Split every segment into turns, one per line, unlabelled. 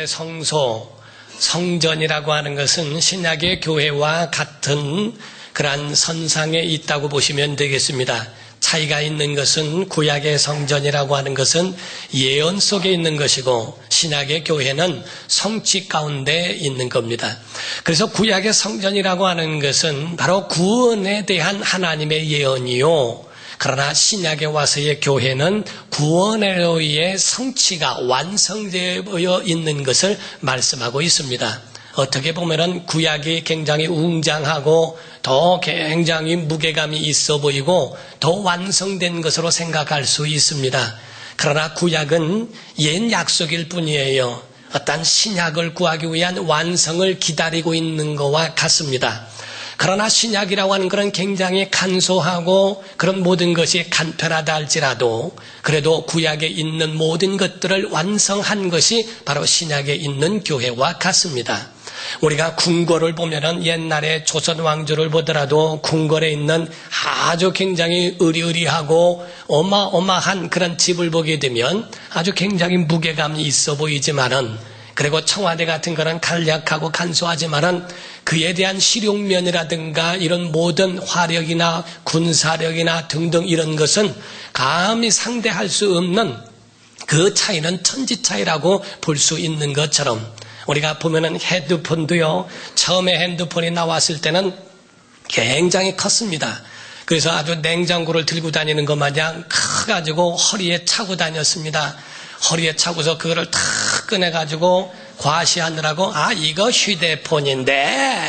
구약의 성소, 성전이라고 하는 것은 신약의 교회와 같은 그러한 선상에 있다고 보시면 되겠습니다. 차이가 있는 것은 구약의 성전이라고 하는 것은 예언 속에 있는 것이고 신약의 교회는 성취 가운데 있는 겁니다. 그래서 구약의 성전이라고 하는 것은 바로 구원에 대한 하나님의 예언이요. 그러나 신약에 와서의 교회는 구원에 의해 성취가 완성되어 있는 것을 말씀하고 있습니다. 어떻게 보면은 구약이 굉장히 웅장하고 더 굉장히 무게감이 있어 보이고 더 완성된 것으로 생각할 수 있습니다. 그러나 구약은 옛 약속일 뿐이에요. 어떤 신약을 구하기 위한 완성을 기다리고 있는 것과 같습니다. 그러나 신약이라고 하는 것은 굉장히 간소하고 그런 모든 것이 간편하다 할지라도 그래도 구약에 있는 모든 것들을 완성한 것이 바로 신약에 있는 교회와 같습니다. 우리가 궁궐을 보면은 옛날에 조선 왕조를 보더라도 궁궐에 있는 아주 굉장히 으리으리하고 어마어마한 그런 집을 보게 되면 아주 굉장히 무게감이 있어 보이지만은 그리고 청와대 같은 거는 간략하고 간소하지만은 그에 대한 실용면이라든가 이런 모든 화력이나 군사력이나 등등 이런 것은 감히 상대할 수 없는 그 차이는 천지 차이라고 볼 수 있는 것처럼 우리가 보면은 핸드폰도요, 처음에 핸드폰이 나왔을 때는 굉장히 컸습니다. 그래서 아주 냉장고를 들고 다니는 것 마냥 커가지고 허리에 차고 다녔습니다. 허리에 차고서 그거를 탁 꺼내가지고 과시하느라고 이거 휴대폰인데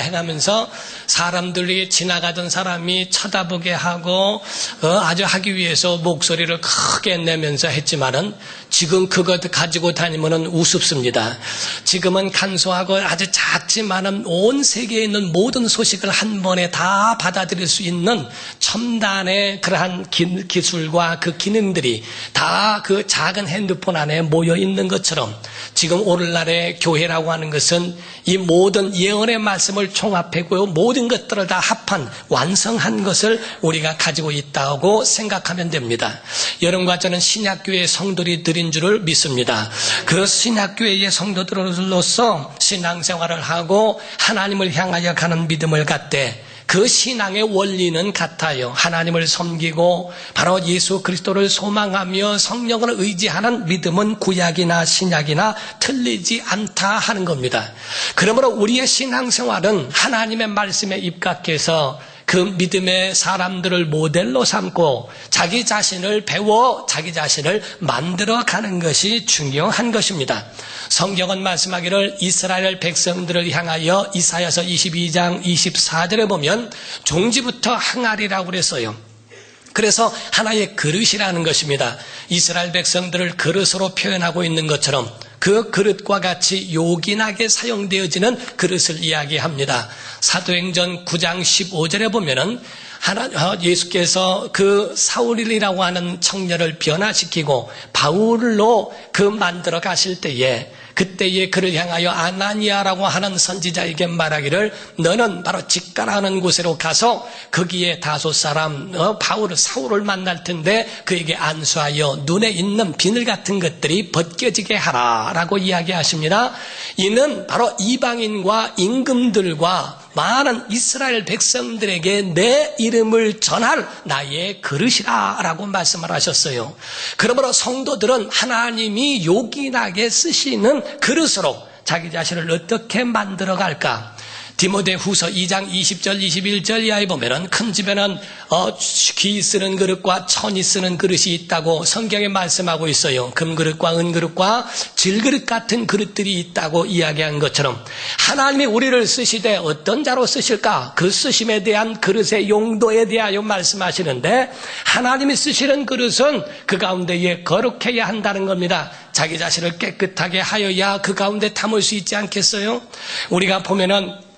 해가면서 사람들이 지나가던 사람이 쳐다보게 하고 아주 하기 위해서 목소리를 크게 내면서 했지만은 지금 그것 가지고 다니면은 우습습니다. 지금은 간소하고 아주 작지만은 온 세계에 있는 모든 소식을 한 번에 다 받아들일 수 있는 첨단의 그러한 기술과 그 기능들이 다 그 작은 핸드폰 안에 모여 있는 것처럼 지금 오늘날의 교회라고 하는 것은 이 모든 예언의 말씀을 총합하고 모든 것들을 다 합한 완성한 것을 우리가 가지고 있다고 생각하면 됩니다. 여러분과 저는 신약교회의 성도들이 드린 줄을 믿습니다. 그 신약교회의 성도들로서 신앙생활을 하고 하나님을 향하여 가는 믿음을 갖되 그 신앙의 원리는 같아요. 하나님을 섬기고 바로 예수 그리스도를 소망하며 성령을 의지하는 믿음은 구약이나 신약이나 틀리지 않다 하는 겁니다. 그러므로 우리의 신앙생활은 하나님의 말씀에 입각해서 그 믿음의 사람들을 모델로 삼고 자기 자신을 배워 자기 자신을 만들어가는 것이 중요한 것입니다. 성경은 말씀하기를 이스라엘 백성들을 향하여 이사야서 22장 24절에 보면 종지부터 항아리라고 그랬어요. 그래서 하나의 그릇이라는 것입니다. 이스라엘 백성들을 그릇으로 표현하고 있는 것처럼 그 그릇과 같이 요긴하게 사용되어지는 그릇을 이야기합니다. 사도행전 9장 15절에 보면은 예수께서 그 사울이라고 하는 청년을 변화시키고 바울로 그 만들어 가실 때에 그때에 그를 향하여 아나니아라고 하는 선지자에게 말하기를 너는 바로 직가라는 곳으로 가서 거기에 다소 사람 사울을 만날 텐데 그에게 안수하여 눈에 있는 비늘 같은 것들이 벗겨지게 하라라고 이야기하십니다. 이는 바로 이방인과 임금들과 많은 이스라엘 백성들에게 내 이름을 전할 나의 그릇이라라고 말씀을 하셨어요. 그러므로 성도들은 하나님이 요긴하게 쓰시는 그릇으로 자기 자신을 어떻게 만들어갈까? 디모데후서 2장 20절 21절 이하에 보면은 큰 집에는 귀 쓰는 그릇과 천이 쓰는 그릇이 있다고 성경에 말씀하고 있어요. 금그릇과 은그릇과 질그릇 같은 그릇들이 있다고 이야기한 것처럼 하나님이 우리를 쓰시되 어떤 자로 쓰실까? 그 쓰심에 대한 그릇의 용도에 대하여 말씀하시는데 하나님이 쓰시는 그릇은 그 가운데에 거룩해야 한다는 겁니다. 자기 자신을 깨끗하게 하여야 그 가운데 담을 수 있지 않겠어요? 우리가 보면은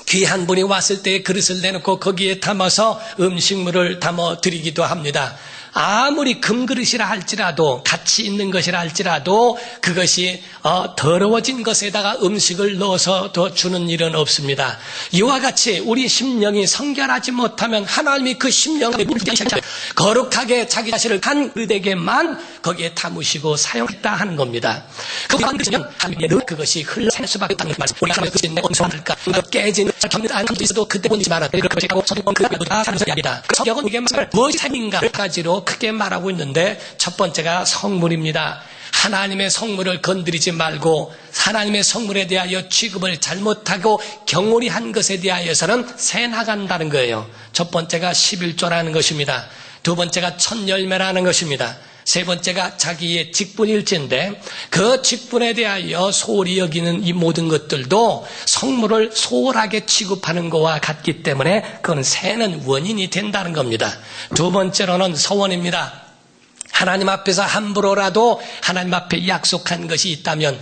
귀한 분이 왔을 때 그릇을 내놓고 거기에 담아서 음식물을 담아 드리기도 합니다. 아무리 금그릇이라 할지라도 가치 있는 것이라 할지라도 그것이 더러워진 것에다가 음식을 넣어서 더 주는 일은 없습니다. 이와 같이 우리 심령이 성결하지 못하면 하나님이 그 심령을 거룩하게 자기 자신을 한 그릇에게만 거기에 담으시고 사용했다 하는 겁니다. 그만 그러면 그것이 흘러갈 수밖에 없다는 말씀. 우리가 그것이 내 온수할까 깨지는 겪는 안도 있어도 그때 본지 마라. 그것이 하고 성경은 그가 사는 이야기다. 그 성경은 이게 무엇이 삶인가 가지로 크게 말하고 있는데 첫 번째가 성물입니다. 하나님의 성물을 건드리지 말고 하나님의 성물에 대하여 취급을 잘못하고 경홀히 한 것에 대하여서는 새 나간다는 거예요. 첫 번째가 11조라는 것입니다. 두 번째가 첫 열매라는 것입니다. 세 번째가 자기의 직분일지인데 그 직분에 대하여 소홀히 여기는 이 모든 것들도 성물을 소홀하게 취급하는 것과 같기 때문에 그건 새는 원인이 된다는 겁니다. 두 번째로는 서원입니다. 하나님 앞에서 함부로라도 하나님 앞에 약속한 것이 있다면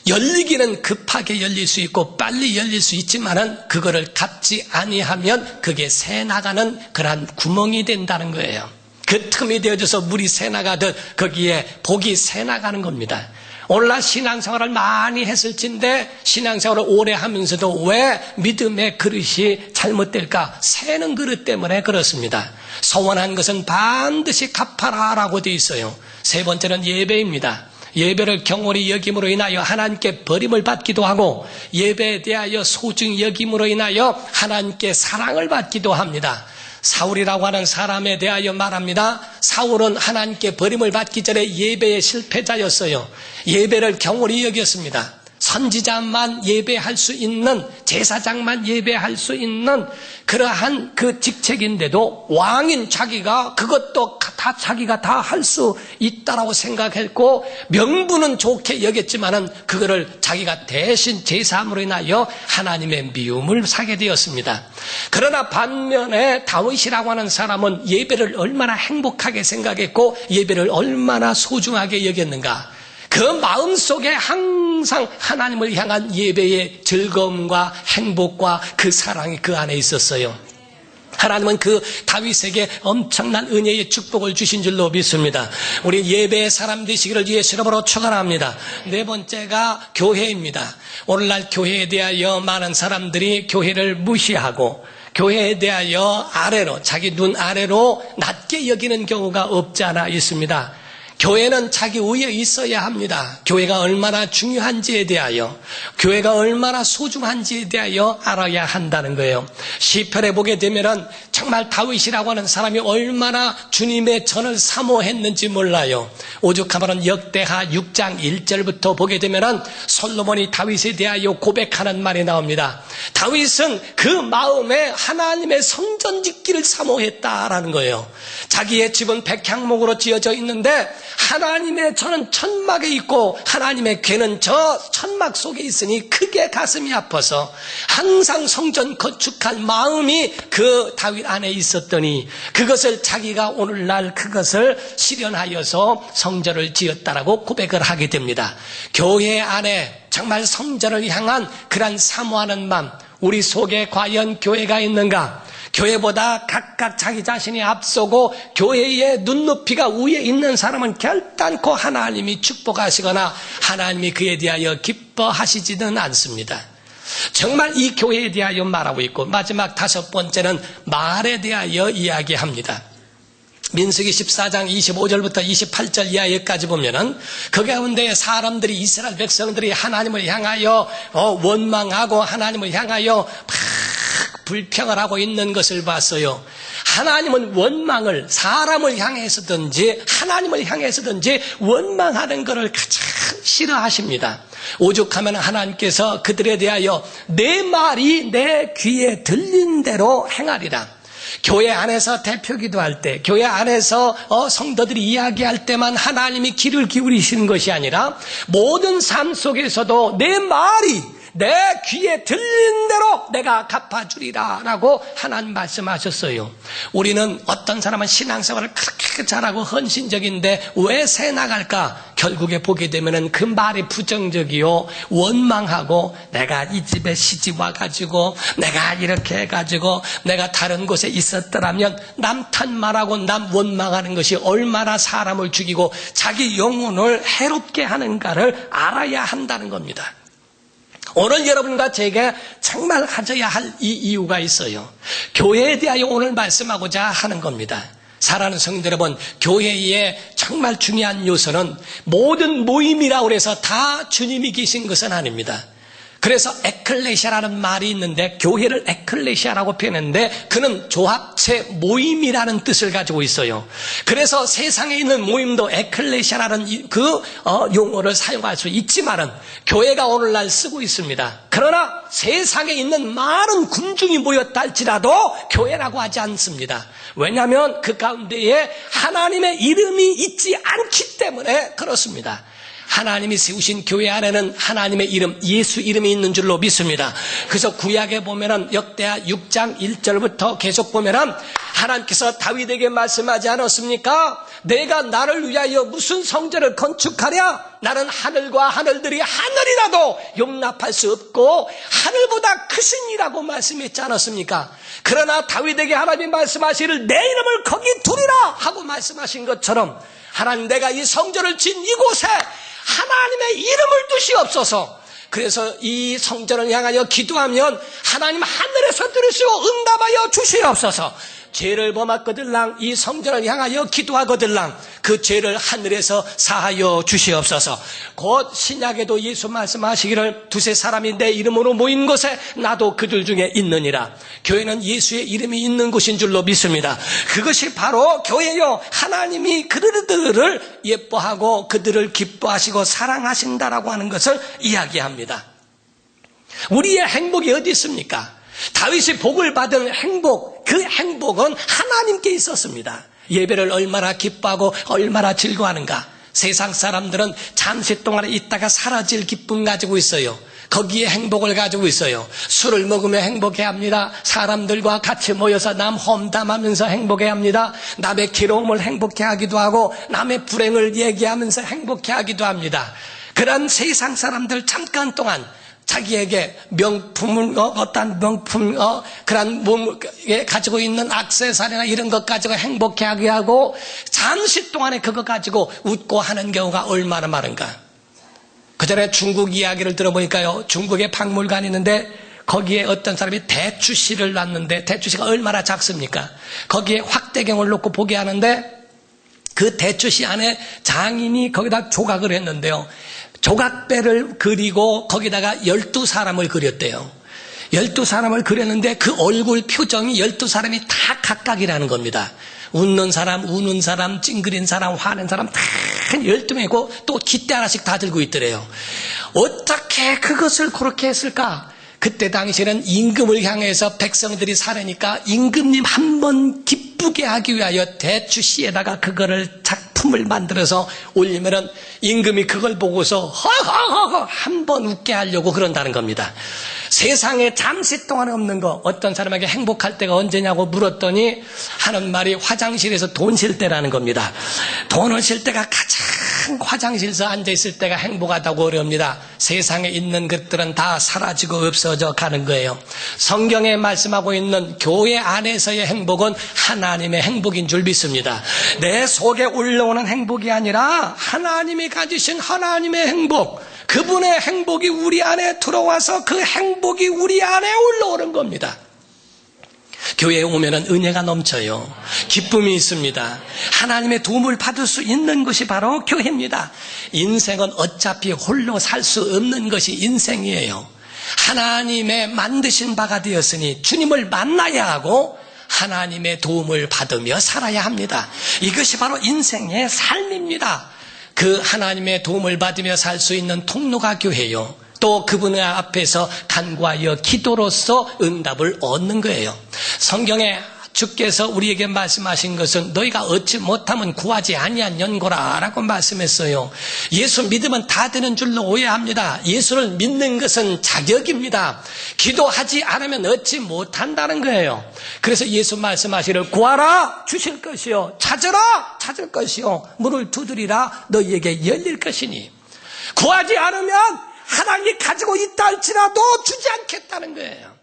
열리기는 급하게 열릴 수 있고 빨리 열릴 수 있지만은 그거를 갚지 아니하면 그게 새 나가는 그러한 구멍이 된다는 거예요. 그 틈이 되어져서 물이 새 나가듯 거기에 복이 새 나가는 겁니다. 오늘날 신앙생활을 많이 했을진데 신앙생활을 오래 하면서도 왜 믿음의 그릇이 잘못될까? 새는 그릇 때문에 그렇습니다. 서원한 것은 반드시 갚아라라고 되어 있어요. 세 번째는 예배입니다. 예배를 경홀히 여김으로 인하여 하나님께 버림을 받기도 하고 예배에 대하여 소중히 여김으로 인하여 하나님께 사랑을 받기도 합니다. 사울이라고 하는 사람에 대하여 말합니다. 사울은 하나님께 버림을 받기 전에 예배의 실패자였어요. 예배를 경홀히 여겼습니다. 선지자만 예배할 수 있는, 제사장만 예배할 수 있는 그러한 그 직책인데도 왕인 자기가 그것도 다 자기가 다 할 수 있다라고 생각했고 명분은 좋게 여겼지만은 그거를 자기가 대신 제사함으로 인하여 하나님의 미움을 사게 되었습니다. 그러나 반면에 다윗이라고 하는 사람은 예배를 얼마나 행복하게 생각했고 예배를 얼마나 소중하게 여겼는가. 그 마음속에 항상 하나님을 향한 예배의 즐거움과 행복과 그 사랑이 그 안에 있었어요. 하나님은 그 다윗에게 엄청난 은혜의 축복을 주신 줄로 믿습니다. 우리 예배의 사람 되시기를 예수 이름으로 축원합니다. 네 번째가 교회입니다. 오늘날 교회에 대하여 많은 사람들이 교회를 무시하고 교회에 대하여 아래로 자기 눈 아래로 낮게 여기는 경우가 없지 않아 있습니다. 교회는 자기 위에 있어야 합니다. 교회가 얼마나 중요한지에 대하여, 교회가 얼마나 소중한지에 대하여 알아야 한다는 거예요. 시편에 보게 되면은 정말 다윗이라고 하는 사람이 얼마나 주님의 전을 사모했는지 몰라요. 오죽하면은 역대하 6장 1절부터 보게 되면은 솔로몬이 다윗에 대하여 고백하는 말이 나옵니다. 다윗은 그 마음에 하나님의 성전 짓기를 사모했다라는 거예요. 자기의 집은 백향목으로 지어져 있는데 하나님의 저는 천막에 있고 하나님의 궤는 저 천막 속에 있으니 크게 가슴이 아파서 항상 성전 건축할 마음이 그 다윗 안에 있었더니 그것을 자기가 오늘날 그것을 실현하여서 성전을 지었다라고 고백을 하게 됩니다. 교회 안에 정말 성전을 향한 그런 사모하는 마음, 우리 속에 과연 교회가 있는가? 교회보다 각각 자기 자신이 앞서고 교회의 눈높이가 위에 있는 사람은 결단코 하나님이 축복하시거나 하나님이 그에 대하여 기뻐하시지는 않습니다. 정말 이 교회에 대하여 말하고 있고 마지막 다섯 번째는 말에 대하여 이야기합니다. 민수기 14장 25절부터 28절 이하에까지 보면은 그 가운데 사람들이 이스라엘 백성들이 하나님을 향하여 원망하고 하나님을 향하여 막 불평을 하고 있는 것을 봤어요. 하나님은 원망을 사람을 향해서든지 하나님을 향해서든지 원망하는 것을 가장 싫어하십니다. 오죽하면 하나님께서 그들에 대하여 내 말이 내 귀에 들린 대로 행하리라. 교회 안에서 대표 기도할 때, 교회 안에서 성도들이 이야기할 때만 하나님이 귀를 기울이시는 것이 아니라 모든 삶 속에서도 내 말이 내 귀에 들린 대로 내가 갚아주리라 라고 하나님 말씀하셨어요. 우리는 어떤 사람은 신앙생활을 그렇게 잘하고 헌신적인데 왜 새 나갈까? 결국에 보게 되면은 그 말이 부정적이요 원망하고 내가 이 집에 시집 와가지고 내가 이렇게 해가지고 내가 다른 곳에 있었더라면 남 탓말하고 남 원망하는 것이 얼마나 사람을 죽이고 자기 영혼을 해롭게 하는가를 알아야 한다는 겁니다. 오늘 여러분과 제가 정말 가져야 할 이 이유가 있어요. 교회에 대하여 오늘 말씀하고자 하는 겁니다. 사랑하는 성도 여러분, 교회의 정말 중요한 요소는 모든 모임이라고 해서 다 주님이 계신 것은 아닙니다. 그래서 에클레시아라는 말이 있는데, 교회를 에클레시아라고 표현했는데 그는 조합체 모임이라는 뜻을 가지고 있어요. 그래서 세상에 있는 모임도 에클레시아라는 용어를 사용할 수 있지만은 교회가 오늘날 쓰고 있습니다. 그러나 세상에 있는 많은 군중이 모였다 할지라도 교회라고 하지 않습니다. 왜냐하면 그 가운데에 하나님의 이름이 있지 않기 때문에 그렇습니다. 하나님이 세우신 교회 안에는 하나님의 이름, 예수 이름이 있는 줄로 믿습니다. 그래서 구약에 보면은 역대하 6장 1절부터 계속 보면은 하나님께서 다윗에게 말씀하지 않았습니까? 내가 나를 위하여 무슨 성전을 건축하랴? 나는 하늘과 하늘들이 하늘이라도 용납할 수 없고 하늘보다 크신이라고 말씀했지 않았습니까? 그러나 다윗에게 하나님이 말씀하시기를 내 이름을 거기 두리라 하고 말씀하신 것처럼, 하나님, 내가 이 성전을 진 이곳에 하나님의 이름을 두시옵소서. 그래서 이 성전을 향하여 기도하면 하나님 하늘에서 들으시고 응답하여 주시옵소서. 죄를 범하거들랑 이 성전을 향하여 기도하거들랑 그 죄를 하늘에서 사하여 주시옵소서. 곧 신약에도 예수 말씀하시기를 두세 사람이 내 이름으로 모인 곳에 나도 그들 중에 있느니라. 교회는 예수의 이름이 있는 곳인 줄로 믿습니다. 그것이 바로 교회요, 하나님이 그들을 예뻐하고 그들을 기뻐하시고 사랑하신다라고 하는 것을 이야기합니다. 우리의 행복이 어디 있습니까? 다윗이 복을 받은 행복, 그 행복은 하나님께 있었습니다. 예배를 얼마나 기뻐하고 얼마나 즐거워하는가. 세상 사람들은 잠시 동안에 있다가 사라질 기쁨 가지고 있어요. 거기에 행복을 가지고 있어요. 술을 먹으며 행복해합니다. 사람들과 같이 모여서 남 험담하면서 행복해합니다. 남의 괴로움을 행복해하기도 하고 남의 불행을 얘기하면서 행복해하기도 합니다. 그런 세상 사람들 잠깐 동안 자기에게 명품을, 어떤 명품, 그런 몸에 가지고 있는 액세서리나 이런 것 가지고 행복해하게 하고 잠시 동안에 그거 가지고 웃고 하는 경우가 얼마나 많은가. 그 전에 중국 이야기를 들어보니까요, 중국에 박물관이 있는데 거기에 어떤 사람이 대추씨를 놨는데 대추씨가 얼마나 작습니까? 거기에 확대경을 놓고 보게 하는데 그 대추씨 안에 장인이 거기다 조각을 했는데요, 조각배를 그리고 거기다가 12사람을 그렸대요. 12사람을 그렸는데 그 얼굴 표정이 12사람이 다 각각이라는 겁니다. 웃는 사람, 우는 사람, 찡그린 사람, 화낸 사람 다 12명이고 또 깃대 하나씩 다 들고 있더래요. 어떻게 그것을 그렇게 했을까? 그때 당시에는 임금을 향해서 백성들이 살으니까 임금님 한 번 기쁘게 하기 위하여 대추씨에다가 그거를 작품을 만들어서 올리면은 임금이 그걸 보고서 허허허허 한 번 웃게 하려고 그런다는 겁니다. 세상에 잠시 동안 없는 거, 어떤 사람에게 행복할 때가 언제냐고 물었더니 하는 말이 화장실에서 돈 쉴 때라는 겁니다. 돈을 쉴 때가 가장 화장실에서 앉아있을 때가 행복하다고 그럽니다. 세상에 있는 것들은 다 사라지고 없어져 가는 거예요. 성경에 말씀하고 있는 교회 안에서의 행복은 하나님의 행복인 줄 믿습니다. 내 속에 올라오는 행복이 아니라 하나님이 가지신 하나님의 행복, 그분의 행복이 우리 안에 들어와서 그 행복이 우리 안에 올라오는 겁니다. 교회에 오면은 은혜가 넘쳐요. 기쁨이 있습니다. 하나님의 도움을 받을 수 있는 것이 바로 교회입니다. 인생은 어차피 홀로 살 수 없는 것이 인생이에요. 하나님의 만드신 바가 되었으니 주님을 만나야 하고 하나님의 도움을 받으며 살아야 합니다. 이것이 바로 인생의 삶입니다. 그 하나님의 도움을 받으며 살 수 있는 통로가 교회요. 또 그분의 앞에서 간구하여 기도로서 응답을 얻는 거예요. 성경에 주께서 우리에게 말씀하신 것은 너희가 얻지 못하면 구하지 아니한 연고라 라고 말씀했어요. 예수 믿으면 다 되는 줄로 오해합니다. 예수를 믿는 것은 자격입니다. 기도하지 않으면 얻지 못한다는 거예요. 그래서 예수 말씀하시기를 구하라 주실 것이요, 찾으라 찾을 것이요, 문을 두드리라 너희에게 열릴 것이니. 구하지 않으면 하나님이 가지고 있다 할지라도 주지 않겠다는 거예요.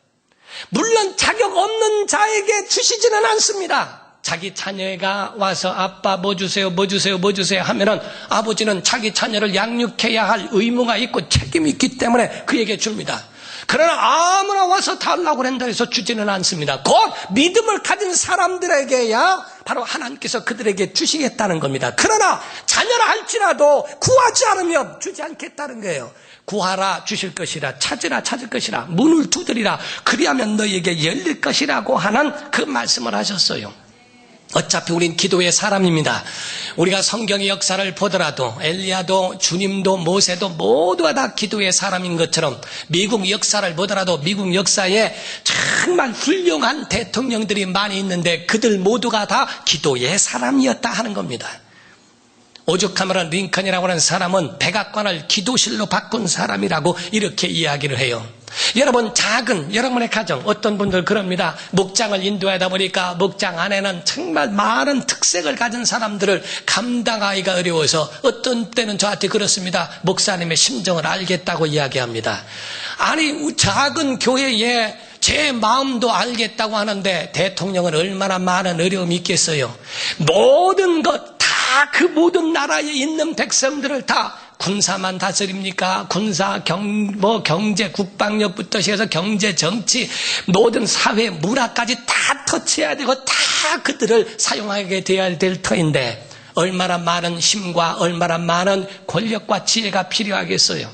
물론 자격 없는 자에게 주시지는 않습니다. 자기 자녀가 와서 아빠 뭐 주세요, 뭐 주세요, 뭐 주세요 하면은 아버지는 자기 자녀를 양육해야 할 의무가 있고 책임이 있기 때문에 그에게 줍니다. 그러나 아무나 와서 달라고 한다 해서 주지는 않습니다. 곧 믿음을 가진 사람들에게야 바로 하나님께서 그들에게 주시겠다는 겁니다. 그러나 자녀라 할지라도 구하지 않으면 주지 않겠다는 거예요. 구하라 주실 것이라, 찾으라 찾을 것이라, 문을 두드리라 그리하면 너희에게 열릴 것이라고 하는 그 말씀을 하셨어요. 어차피 우린 기도의 사람입니다. 우리가 성경의 역사를 보더라도 엘리야도 주님도 모세도 모두가 다 기도의 사람인 것처럼 미국 역사를 보더라도 미국 역사에 정말 훌륭한 대통령들이 많이 있는데 그들 모두가 다 기도의 사람이었다 하는 겁니다. 오죽하면 링컨이라고 하는 사람은 백악관을 기도실로 바꾼 사람이라고 이렇게 이야기를 해요. 여러분, 작은 여러분의 가정, 어떤 분들 그럽니다. 목장을 인도하다 보니까 목장 안에는 정말 많은 특색을 가진 사람들을 감당하기가 어려워서 어떤 때는 저한테 그렇습니다. 목사님의 심정을 알겠다고 이야기합니다. 아니, 작은 교회에 제 마음도 알겠다고 하는데 대통령은 얼마나 많은 어려움이 있겠어요. 모든 것 다 그 모든 나라에 있는 백성들을 다 군사만 다스립니까? 군사, 경제, 국방력부터 시작해서 경제, 정치, 모든 사회, 문화까지 다 터치해야 되고 다 그들을 사용하게 되어야 될 터인데 얼마나 많은 힘과 얼마나 많은 권력과 지혜가 필요하겠어요.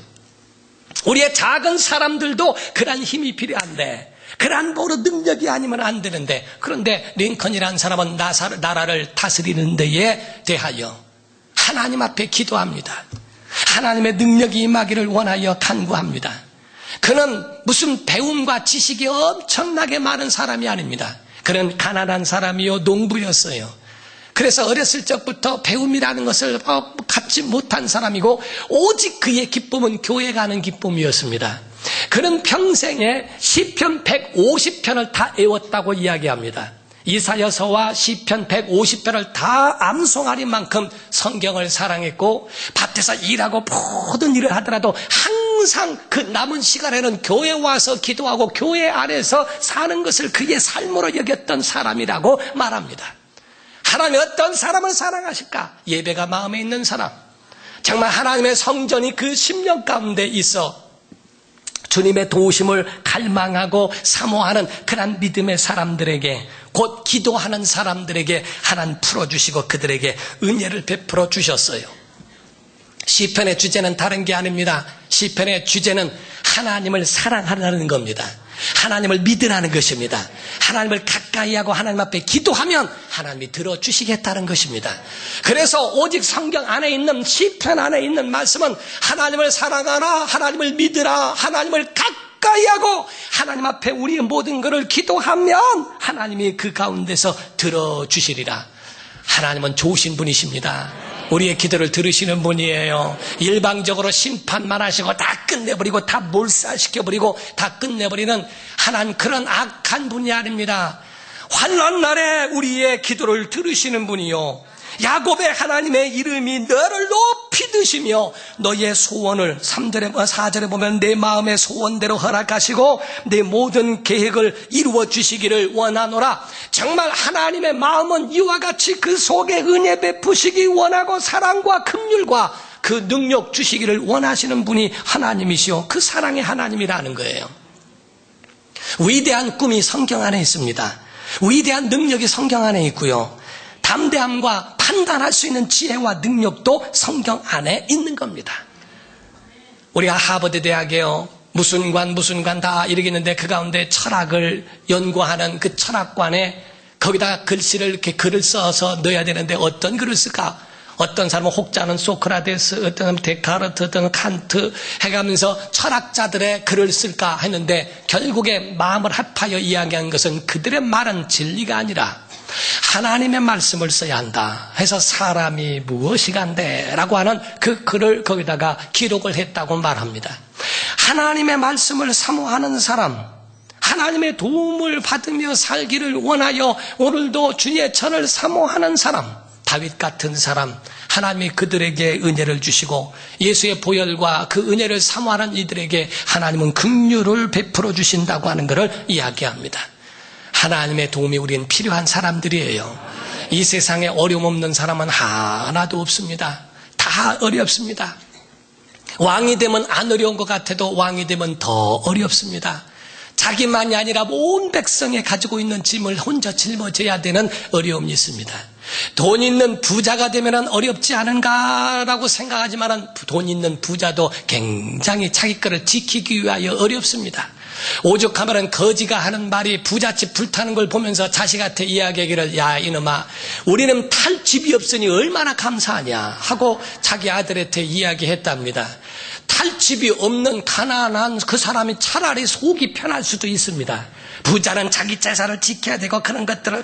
우리의 작은 사람들도 그런 힘이 필요한데 그러한 모든 능력이 아니면 안 되는데 그런데 링컨이라는 사람은 나라를 다스리는 데에 대하여 하나님 앞에 기도합니다. 하나님의 능력이 임하기를 원하여 간구합니다. 그는 무슨 배움과 지식이 엄청나게 많은 사람이 아닙니다. 그는 가난한 사람이요 농부였어요. 그래서 어렸을 적부터 배움이라는 것을 갖지 못한 사람이고 오직 그의 기쁨은 교회 가는 기쁨이었습니다. 그는 평생에 시편 150편을 다 외웠다고 이야기합니다. 이사야서와 시편 150편을 다 암송하는 만큼 성경을 사랑했고 밭에서 일하고 모든 일을 하더라도 항상 그 남은 시간에는 교회에 와서 기도하고 교회 안에서 사는 것을 그의 삶으로 여겼던 사람이라고 말합니다. 하나님이 어떤 사람을 사랑하실까? 예배가 마음에 있는 사람, 정말 하나님의 성전이 그 심령 가운데 있어 주님의 도우심을 갈망하고 사모하는 그런 믿음의 사람들에게, 곧 기도하는 사람들에게 하나님 풀어주시고 그들에게 은혜를 베풀어 주셨어요. 시편의 주제는 다른 게 아닙니다. 시편의 주제는 하나님을 사랑하라는 겁니다. 하나님을 믿으라는 것입니다. 하나님을 가까이 하고 하나님 앞에 기도하면 하나님이 들어주시겠다는 것입니다. 그래서 오직 성경 안에 있는 시편 안에 있는 말씀은 하나님을 사랑하라, 하나님을 믿으라, 하나님을 가까이 하고 하나님 앞에 우리의 모든 것을 기도하면 하나님이 그 가운데서 들어주시리라. 하나님은 좋으신 분이십니다. 우리의 기도를 들으시는 분이에요. 일방적으로 심판만 하시고 다 끝내버리고 다 몰살시켜버리고 다 끝내버리는 하나님, 그런 악한 분이 아닙니다. 환난 날에 우리의 기도를 들으시는 분이요, 야곱의 하나님의 이름이 너를 높이 드시며 너의 소원을 4절에 보면 내 마음의 소원대로 허락하시고 내 모든 계획을 이루어 주시기를 원하노라. 정말 하나님의 마음은 이와 같이 그 속에 은혜 베푸시기 원하고 사랑과 긍휼과 그 능력 주시기를 원하시는 분이 하나님이시오. 그 사랑의 하나님이라는 거예요. 위대한 꿈이 성경 안에 있습니다. 위대한 능력이 성경 안에 있고요, 담대함과 판단할 수 있는 지혜와 능력도 성경 안에 있는 겁니다. 우리가 하버드 대학에요, 무슨 관 다 이러겠는데 그 가운데 철학을 연구하는 그 철학관에 거기다 글씨를 이렇게 글을 써서 넣어야 되는데 어떤 글을 쓸까? 어떤 사람은 혹자는 소크라테스, 어떤 사람은 데카르트, 어떤 사람은 칸트 해가면서 철학자들의 글을 쓸까 했는데 결국에 마음을 합하여 이야기한 것은 그들의 말은 진리가 아니라 하나님의 말씀을 써야 한다 해서 사람이 무엇이간데 라고 하는 그 글을 거기다가 기록을 했다고 말합니다. 하나님의 말씀을 사모하는 사람, 하나님의 도움을 받으며 살기를 원하여 오늘도 주의 천을 사모하는 사람, 다윗 같은 사람, 하나님이 그들에게 은혜를 주시고 예수의 보혈과 그 은혜를 사모하는 이들에게 하나님은 긍휼을 베풀어 주신다고 하는 것을 이야기합니다. 하나님의 도움이 우리는 필요한 사람들이에요. 이 세상에 어려움 없는 사람은 하나도 없습니다. 다 어렵습니다. 왕이 되면 안 어려운 것 같아도 왕이 되면 더 어렵습니다. 자기만이 아니라 온 백성이 가지고 있는 짐을 혼자 짊어져야 되는 어려움이 있습니다. 돈 있는 부자가 되면 어렵지 않은가라고 생각하지만 돈 있는 부자도 굉장히 자기 거를 지키기 위하여 어렵습니다. 오죽하면 거지가 하는 말이 부잣집 불타는 걸 보면서 자식한테 이야기하기를 야 이놈아 우리는 탈 집이 없으니 얼마나 감사하냐 하고 자기 아들한테 이야기했답니다. 탈 집이 없는 가난한 그 사람이 차라리 속이 편할 수도 있습니다. 부자는 자기 재산을 지켜야 되고 그런 것들을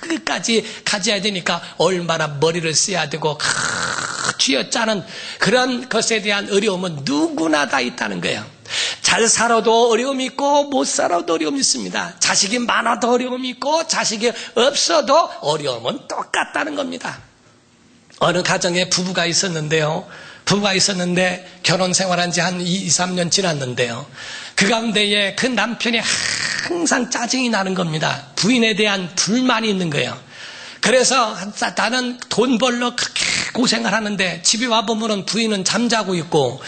끝까지 가져야 되니까 얼마나 머리를 써야 되고 쥐어짜는 그런 것에 대한 어려움은 누구나 다 있다는 거예요. 잘 살아도 어려움이 있고 못 살아도 어려움이 있습니다. 자식이 많아도 어려움이 있고 자식이 없어도 어려움은 똑같다는 겁니다. 어느 가정에 부부가 있었는데 결혼 생활한 지 한 2, 3년 지났는데요. 그 가운데에 그 남편이 항상 짜증이 나는 겁니다. 부인에 대한 불만이 있는 거예요. 그래서 나는 돈 벌러 그렇게 고생을 하는데 집에 와보면 부인은 잠자고 있고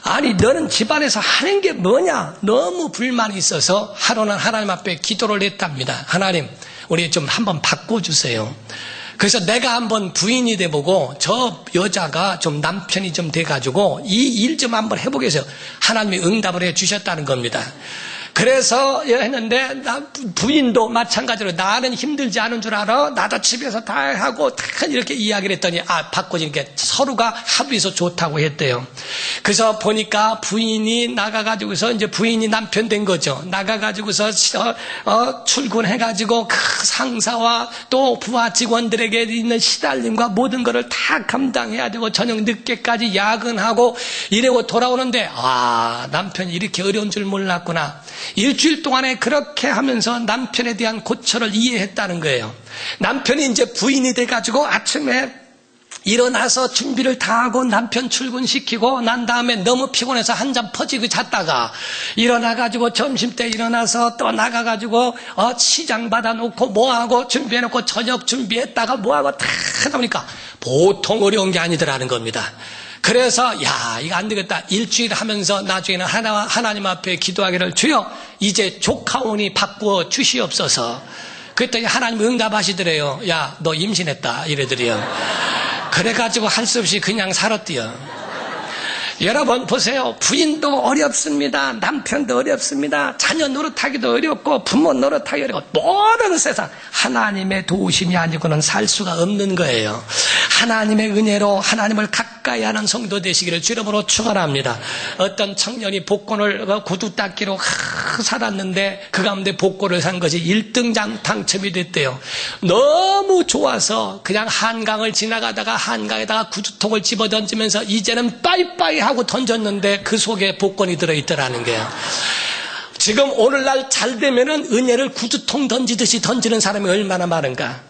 아니 너는 집안에서 하는 게 뭐냐 너무 불만이 있어서 하루는 하나님 앞에 기도를 했답니다. 하나님 우리 좀 한번 바꿔주세요. 그래서 내가 한번 부인이 돼보고 저 여자가 좀 남편이 좀 돼가지고 이 일 좀 한번 해보겠어요. 하나님이 응답을 해주셨다는 겁니다. 그래서 했는데 부인도 마찬가지로 나는 힘들지 않은 줄 알아. 나도 집에서 다 하고 다 이렇게 이야기를 했더니 바꿔지니까 서로가 합의해서 좋다고 했대요. 그래서 보니까 부인이 나가가지고서 이제 부인이 남편 된 거죠. 나가가지고서 출근해가지고 그 상사와 또 부하 직원들에게 있는 시달림과 모든 것을 다 감당해야 되고 저녁 늦게까지 야근하고 이러고 돌아오는데 남편이 이렇게 어려운 줄 몰랐구나. 일주일 동안에 그렇게 하면서 남편에 대한 고초를 이해했다는 거예요. 남편이 이제 부인이 돼가지고 아침에 일어나서 준비를 다 하고 남편 출근시키고 난 다음에 너무 피곤해서 한잠 퍼지고 잤다가 일어나가지고 점심때 일어나서 또 나가가지고 시장 받아놓고 뭐하고 준비해놓고 저녁 준비했다가 뭐하고 다 하다 보니까 보통 어려운 게 아니더라는 겁니다. 그래서 이거 안 되겠다. 일주일 하면서 나중에는 하나님 앞에 기도하기를 주여 이제 조카원이 바꾸어 주시옵소서. 그랬더니 하나님 응답하시더래요. 야 너 임신했다 이래더래요. 그래가지고 할 수 없이 그냥 살았대요. 여러분 보세요. 부인도 어렵습니다. 남편도 어렵습니다. 자녀 노릇하기도 어렵고 부모 노릇하기 어렵고 모든 세상 하나님의 도우심이 아니고는 살 수가 없는 거예요. 하나님의 은혜로 하나님을 가까이 하는 성도 되시기를 주름으로 축원합니다. 어떤 청년이 복권을 구두 닦기로 살았는데 그 가운데 복권을 산 것이 1등 당첨이 됐대요. 너무 좋아서 그냥 한강을 지나가다가 한강에다가 구두통을 집어던지면서 이제는 빠이빠이 하고 던졌는데 그 속에 복권이 들어있더라는 거예요. 지금 오늘날 잘 되면은 은혜를 구두통 던지듯이 던지는 사람이 얼마나 많은가.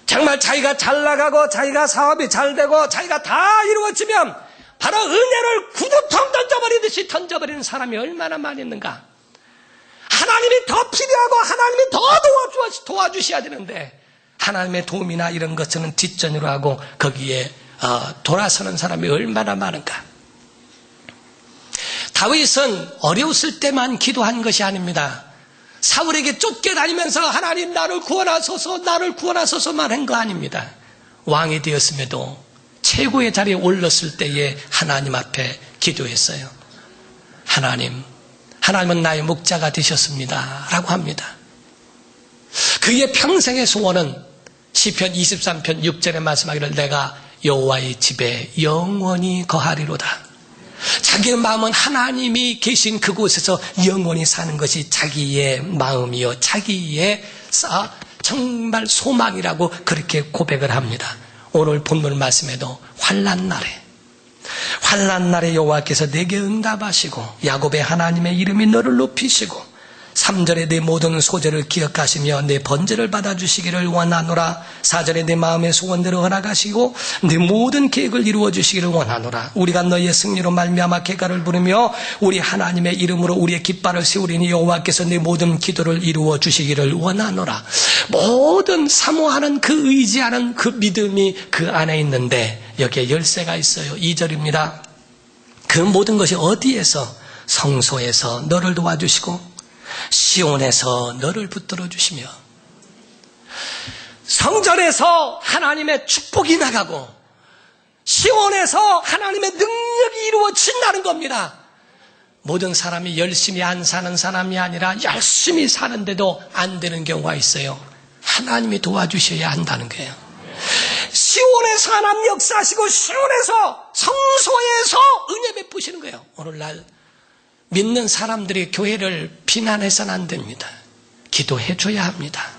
정말 자기가 잘 나가고 자기가 사업이 잘 되고 자기가 다 이루어지면 바로 은혜를 구두통 던져버리듯이 던져버리는 사람이 얼마나 많이 있는가. 하나님이 더 필요하고 하나님이 더 도와주셔야 되는데 하나님의 도움이나 이런 것은 뒷전으로 하고 거기에 돌아서는 사람이 얼마나 많은가. 다윗은 어려웠을 때만 기도한 것이 아닙니다. 사울에게 쫓겨다니면서 하나님 나를 구원하소서만 한 거 아닙니다. 왕이 되었음에도 최고의 자리에 올랐을 때에 하나님 앞에 기도했어요. 하나님은 나의 목자가 되셨습니다 라고 합니다. 그의 평생의 소원은 시편 23편 6절에 말씀하기를 내가 여호와의 집에 영원히 거하리로다. 자기의 마음은 하나님이 계신 그곳에서 영원히 사는 것이 자기의 마음이요 자기의 정말 소망이라고 그렇게 고백을 합니다. 오늘 본문 말씀에도 환난 날에 여호와께서 내게 응답하시고 야곱의 하나님의 이름이 너를 높이시고 3절에 내 모든 소절을 기억하시며 내 번제를 받아주시기를 원하노라. 4절에 내 마음의 소원대로 허락하시고 내 모든 계획을 이루어 주시기를 원하노라. 우리가 너희의 승리로 말미암아 객가를 부르며 우리 하나님의 이름으로 우리의 깃발을 세우리니 여호와께서 내 모든 기도를 이루어 주시기를 원하노라. 모든 사모하는 그 의지하는 그 믿음이 그 안에 있는데 여기에 열쇠가 있어요. 2절입니다. 그 모든 것이 어디에서? 성소에서 너를 도와주시고 시온에서 너를 붙들어 주시며. 성전에서 하나님의 축복이 나가고 시온에서 하나님의 능력이 이루어진다는 겁니다. 모든 사람이 열심히 안 사는 사람이 아니라 열심히 사는데도 안 되는 경우가 있어요. 하나님이 도와주셔야 한다는 거예요. 시온에서 하나님 역사하시고 시온에서 성소에서 은혜 베푸시는 거예요. 오늘날 믿는 사람들이 교회를 비난해서는 안 됩니다. 기도해 줘야 합니다.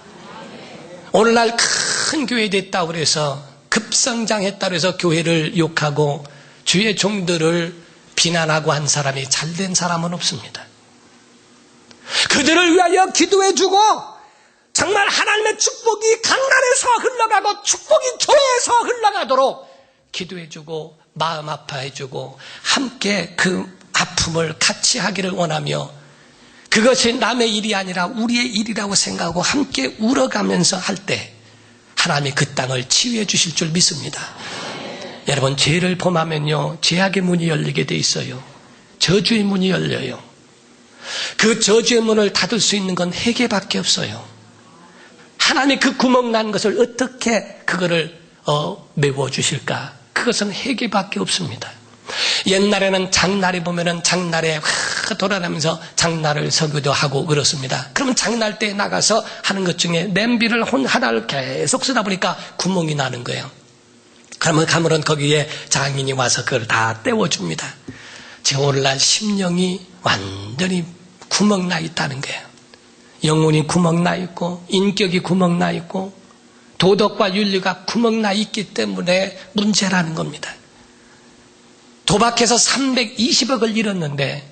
오늘날 큰 교회 됐다고 그래서 급성장했다고 해서 교회를 욕하고 주의 종들을 비난하고 한 사람이 잘된 사람은 없습니다. 그들을 위하여 기도해 주고 정말 하나님의 축복이 강단에서 흘러가고 축복이 교회에서 흘러가도록 기도해 주고 마음 아파해 주고 함께 그 아픔을 같이 하기를 원하며 그것이 남의 일이 아니라 우리의 일이라고 생각하고 함께 울어가면서 할 때 하나님이 그 땅을 치유해 주실 줄 믿습니다. 여러분, 죄를 범하면요 죄악의 문이 열리게 돼 있어요. 저주의 문이 열려요. 그 저주의 문을 닫을 수 있는 건 회개밖에 없어요. 하나님이 그 구멍 난 것을 어떻게 그거를 메워주실까? 그것은 회개밖에 없습니다. 옛날에는 장날에 보면은 장날에 돌아다니면서 장날을 서기도 하고 그렇습니다. 그러면 장날 때 나가서 하는 것 중에 냄비를 하나를 계속 쓰다 보니까 구멍이 나는 거예요. 그러면 가물은 거기에 장인이 와서 그걸 다 떼워줍니다. 지금 오늘날 심령이 완전히 구멍 나 있다는 거예요. 영혼이 구멍 나 있고 인격이 구멍 나 있고 도덕과 윤리가 구멍 나 있기 때문에 문제라는 겁니다. 도박해서 320억을 잃었는데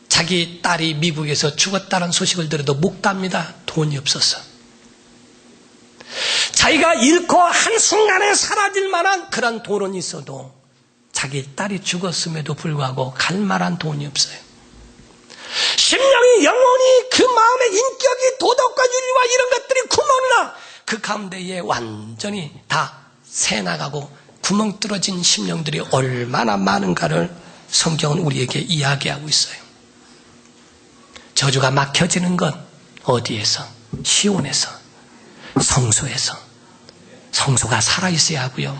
자기 딸이 미국에서 죽었다는 소식을 들어도 못 갑니다. 돈이 없어서. 자기가 잃고 한순간에 사라질 만한 그런 돈은 있어도 자기 딸이 죽었음에도 불구하고 갈 만한 돈이 없어요. 심령이 영혼이 그 마음의 인격이 도덕과 윤리와 이런 것들이 구멍나 그 가운데에 완전히 다 새나가고 구멍 뚫어진 심령들이 얼마나 많은가를 성경은 우리에게 이야기하고 있어요. 저주가 막혀지는 건 어디에서? 시온에서, 성소에서. 성소가 살아있어야 하고요.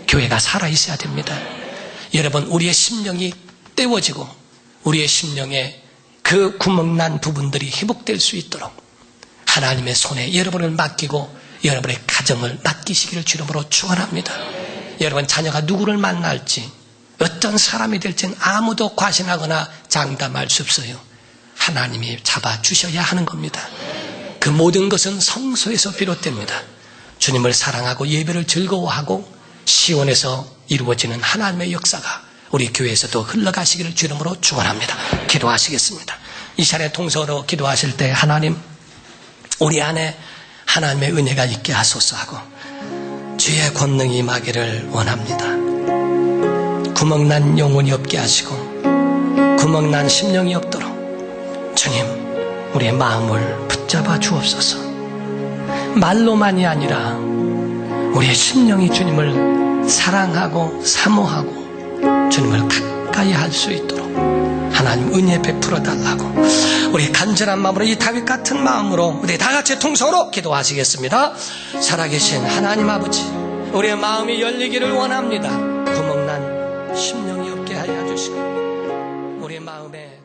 교회가 살아있어야 됩니다. 여러분, 우리의 심령이 떼워지고 우리의 심령에 그 구멍난 부분들이 회복될 수 있도록 하나님의 손에 여러분을 맡기고 여러분의 가정을 맡기시기를 주름으로 축원합니다. 여러분, 자녀가 누구를 만날지 어떤 사람이 될지는 아무도 과신하거나 장담할 수 없어요. 하나님이 잡아주셔야 하는 겁니다. 그 모든 것은 성소에서 비롯됩니다. 주님을 사랑하고 예배를 즐거워하고 시온에서 이루어지는 하나님의 역사가 우리 교회에서도 흘러가시기를 주름으로 축원합니다. 기도하시겠습니다. 이 시간에 통성으로 기도하실 때 하나님, 우리 안에 하나님의 은혜가 있게 하소서 하고 주의 권능이 임하기를 원합니다. 구멍난 영혼이 없게 하시고 구멍난 심령이 없도록 주님, 우리의 마음을 붙잡아 주옵소서. 말로만이 아니라 우리의 심령이 주님을 사랑하고 사모하고 주님을 가까이 할 수 있도록 하나님 은혜 베풀어 달라고 우리 간절한 마음으로 이 다윗 같은 마음으로 우리 다 같이 통성으로 기도하시겠습니다. 살아계신 하나님 아버지, 우리의 마음이 열리기를 원합니다. 구멍난 심령이 없게 하여 주시고 우리의 마음에